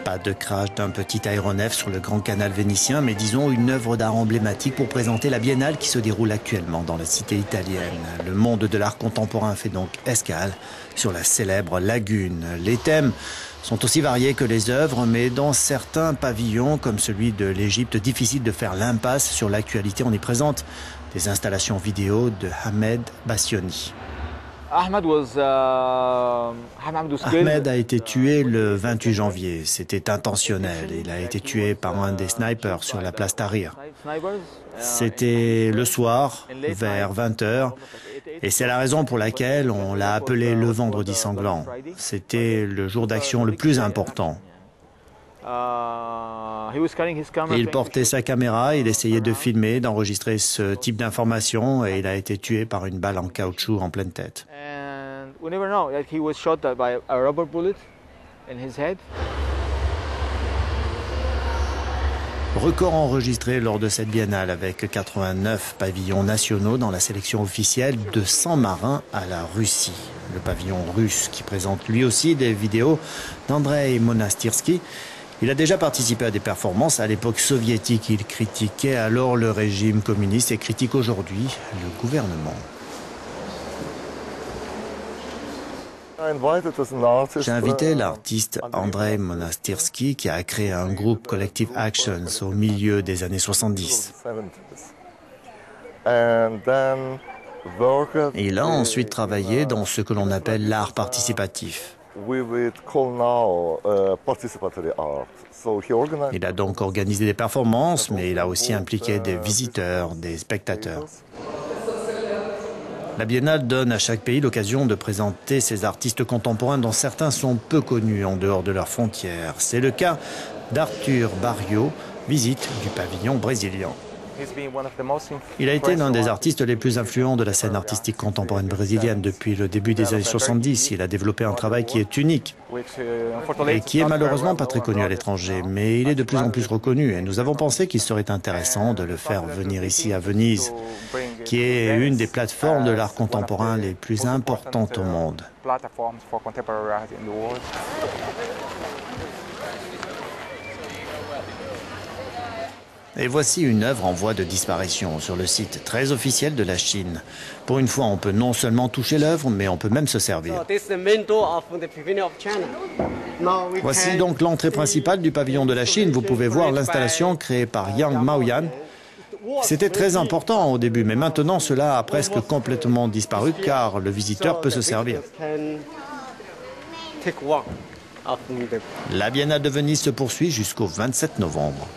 Pas de crash d'un petit aéronef sur le grand canal vénitien, mais disons une œuvre d'art emblématique pour présenter la biennale qui se déroule actuellement dans la cité italienne. Le monde de l'art contemporain fait donc escale sur la célèbre lagune. Les thèmes sont aussi variés que les œuvres, mais dans certains pavillons, comme celui de l'Égypte, difficile de faire l'impasse sur l'actualité. On y présente des installations vidéo de Ahmed Bassioni. Ahmed a été tué le 28 janvier. C'était intentionnel. Il a été tué par un des snipers sur la place Tahrir. C'était le soir, vers 20 h, et c'est la raison pour laquelle on l'a appelé le vendredi sanglant. C'était le jour d'action le plus important. Il portait sa caméra, il essayait de filmer, d'enregistrer ce type d'informations et il a été tué par une balle en caoutchouc en pleine tête. Record enregistré lors de cette biennale avec 89 pavillons nationaux dans la sélection officielle de 100 marins à la Russie. Le pavillon russe qui présente lui aussi des vidéos d'Andrei Monastyrsky. Il a déjà participé à des performances à l'époque soviétique. Il critiquait alors le régime communiste et critique aujourd'hui le gouvernement. J'ai invité l'artiste Andrei Monastyrsky qui a créé un groupe Collective Actions au milieu des années 70. Il a ensuite travaillé dans ce que l'on appelle l'art participatif. Il a donc organisé des performances, mais il a aussi impliqué des visiteurs, des spectateurs. La Biennale donne à chaque pays l'occasion de présenter ses artistes contemporains dont certains sont peu connus en dehors de leurs frontières. C'est le cas d'Arthur Barrio, visite du pavillon brésilien. Il a été l'un des artistes les plus influents de la scène artistique contemporaine brésilienne depuis le début des années 70. Il a développé un travail qui est unique et qui est malheureusement pas très connu à l'étranger, mais il est de plus en plus reconnu et nous avons pensé qu'il serait intéressant de le faire venir ici à Venise, qui est une des plateformes de l'art contemporain les plus importantes au monde. Et voici une œuvre en voie de disparition sur le site très officiel de la Chine. Pour une fois, on peut non seulement toucher l'œuvre, mais on peut même se servir. Voici donc l'entrée principale du pavillon de la Chine. Vous pouvez voir l'installation créée par Yang Maoyan. C'était très important au début, mais maintenant cela a presque complètement disparu car le visiteur peut se servir. La Biennale de Venise se poursuit jusqu'au 27 novembre.